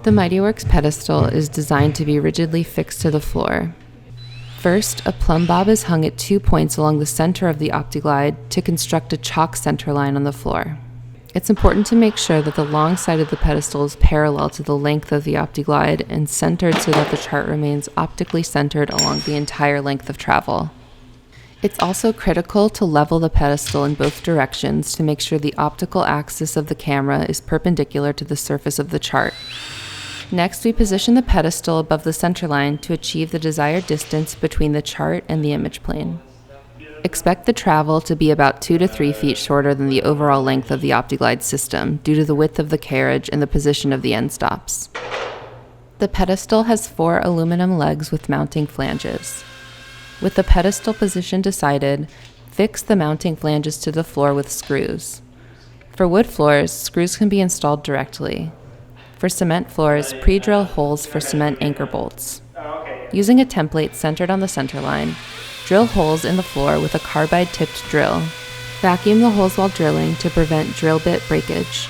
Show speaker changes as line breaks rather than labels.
The MightyWorks pedestal is designed to be rigidly fixed to the floor. First, a plumb bob is hung at 2 points along the center of the OptiGlide to construct a chalk center line on the floor. It's important to make sure that the long side of the pedestal is parallel to the length of the OptiGlide and centered so that the chart remains optically centered along the entire length of travel. It's also critical to level the pedestal in both directions to make sure the optical axis of the camera is perpendicular to the surface of the chart. Next, we position the pedestal above the centerline to achieve the desired distance between the chart and the image plane. Expect the travel to be about 2 to 3 feet shorter than the overall length of the OptiGlide system due to the width of the carriage and the position of the end stops. The pedestal has 4 aluminum legs with mounting flanges. With the pedestal position decided, fix the mounting flanges to the floor with screws. For wood floors, screws can be installed directly. For cement floors, pre-drill holes for cement anchor bolts. Using a template centered on the center line, drill holes in the floor with a carbide-tipped drill. Vacuum the holes while drilling to prevent drill bit breakage.